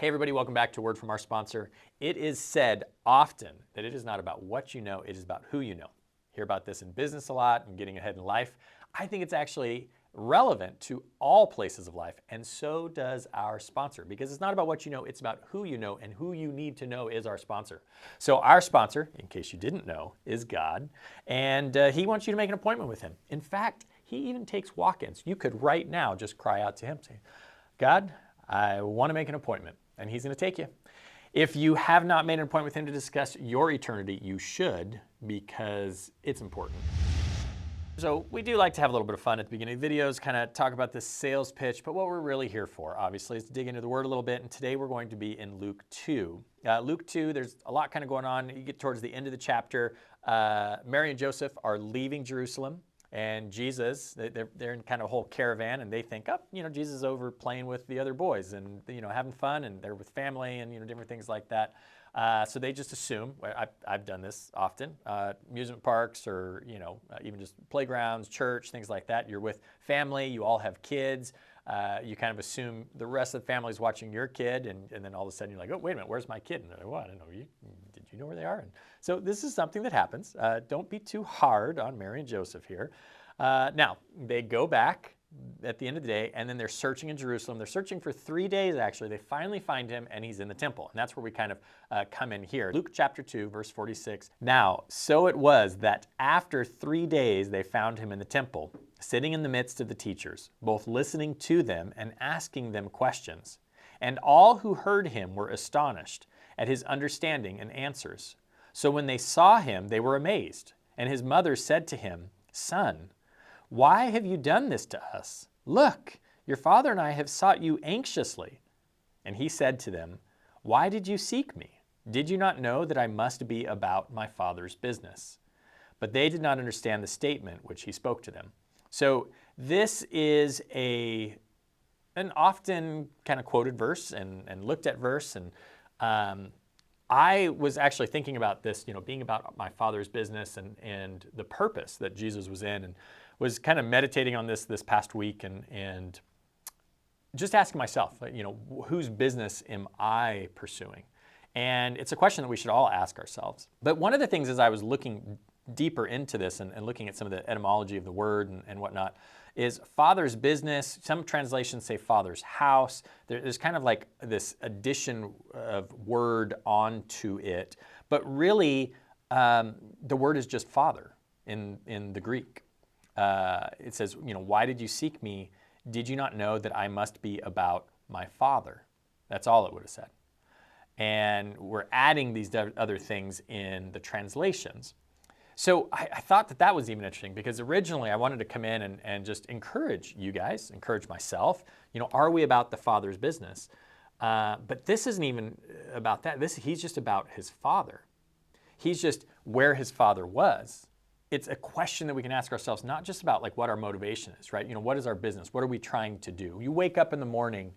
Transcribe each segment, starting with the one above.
Hey everybody, welcome back to Word from our sponsor. It is said often that it is not about what you know, it is about who you know. Hear about this in business a lot and getting ahead in life. I think it's actually relevant to all places of life, and so does our sponsor, because it's not about what you know, it's about who you know, and who you need to know is our sponsor. So our sponsor, in case you didn't know, is God, and he wants you to make an appointment with him. In fact, he even takes walk-ins. You could right now just cry out to him, say, God, I want to make an appointment, and he's going to take you. If you have not made an appointment with him to discuss your eternity, you should, because it's important. So we do like to have a little bit of fun at the beginning of videos, kind of talk about this sales pitch, but what we're really here for, obviously, is to dig into the Word a little bit, and today we're going to be in Luke 2. Luke 2, there's a lot kind of going on. You get towards the end of the chapter, Mary and Joseph are leaving Jerusalem, and Jesus, they're in kind of a whole caravan, and they think, Jesus is over playing with the other boys and, having fun, and they're with family and, different things like that. So they just assume, I've done this often, amusement parks or, even just playgrounds, church, things like that. You're with family, you all have kids. You kind of assume the rest of the family is watching your kid, and then all of a sudden you're like, oh, wait a minute, where's my kid? And they're like, well, I don't know, did you know where they are? And so this is something that happens. Don't be too hard on Mary and Joseph here. Now, they go back at the end of the day, and then they're searching in Jerusalem. They're searching for 3 days, actually. They finally find him, and he's in the temple. And that's where we kind of come in here. Luke chapter 2, verse 46. Now, so it was that after 3 days they found him in the temple, sitting in the midst of the teachers, both listening to them and asking them questions. And all who heard him were astonished at his understanding and answers. So when they saw him, they were amazed. And his mother said to him, Son, why have you done this to us? Look, your father and I have sought you anxiously. And he said to them, Why did you seek me? Did you not know that I must be about my father's business? But they did not understand the statement which he spoke to them. So this is an often kind of quoted verse and looked at verse. And I was actually thinking about this, being about my father's business and the purpose that Jesus was in, and was kind of meditating on this past week and just asking myself, whose business am I pursuing? And it's a question that we should all ask ourselves. But one of the things as I was looking deeper into this and looking at some of the etymology of the word and whatnot, is father's business. Some translations say father's house. There's kind of like this addition of word onto it. But really, the word is just father in the Greek. It says, why did you seek me? Did you not know that I must be about my father? That's all it would have said. And we're adding these other things in the translations. So I thought that was even interesting, because originally I wanted to come in and just encourage you guys, encourage myself, are we about the Father's business? But this isn't even about that. He's just about his Father. He's just where his Father was. It's a question that we can ask ourselves, not just about like what our motivation is, right? What is our business? What are we trying to do? You wake up in the morning,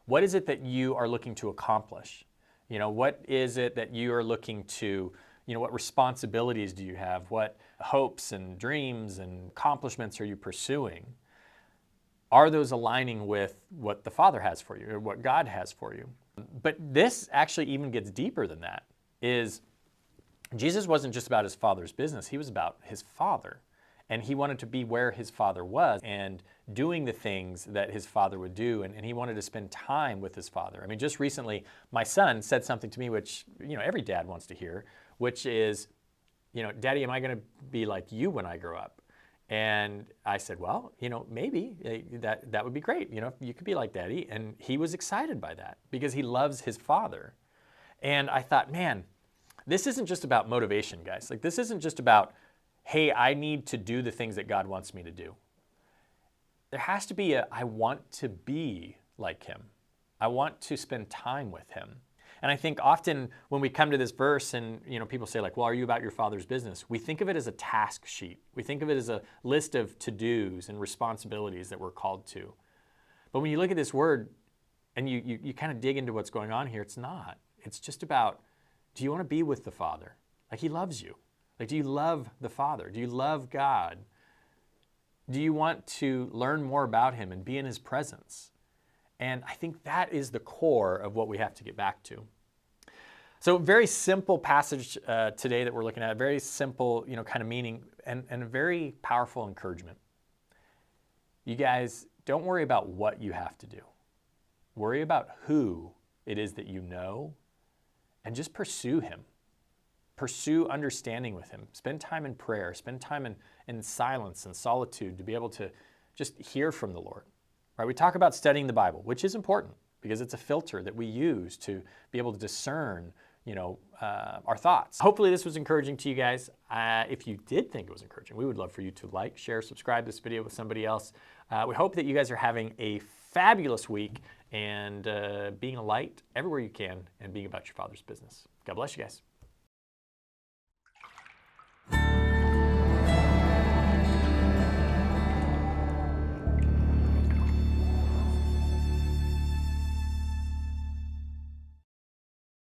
what is it that you are looking to accomplish? What is it that you are looking to what responsibilities do you have? What hopes and dreams and accomplishments are you pursuing? Are those aligning with what the Father has for you or what God has for you? But this actually even gets deeper than that. Is Jesus wasn't just about his Father's business. He was about his Father. And he wanted to be where his Father was and doing the things that his Father would do. And he wanted to spend time with his Father. I mean, just recently, my son said something to me which, every dad wants to hear, which is, Daddy, am I going to be like you when I grow up? And I said, well, maybe that would be great. You could be like Daddy. And he was excited by that because he loves his Father. And I thought, man, this isn't just about motivation, guys. Like, this isn't just about, hey, I need to do the things that God wants me to do. There has to be I want to be like him. I want to spend time with him. And I think often when we come to this verse and people say like, well, are you about your Father's business? We think of it as a task sheet. We think of it as a list of to-dos and responsibilities that we're called to. But when you look at this word and you kind of dig into what's going on here, it's not. It's just about, do you want to be with the Father? Like, he loves you. Like, do you love the Father? Do you love God? Do you want to learn more about him and be in his presence? And I think that is the core of what we have to get back to. So very simple passage today that we're looking at, very simple, kind of meaning and a very powerful encouragement. You guys, don't worry about what you have to do. Worry about who it is that you know and just pursue him. Pursue understanding with him. Spend time in prayer. Spend time in silence and solitude to be able to just hear from the Lord. Right? We talk about studying the Bible, which is important because it's a filter that we use to be able to discern our thoughts. Hopefully this was encouraging to you guys. If you did think it was encouraging, we would love for you to like, share, subscribe this video with somebody else. We hope that you guys are having a fabulous week and being a light everywhere you can and being about your Father's business. God bless you guys.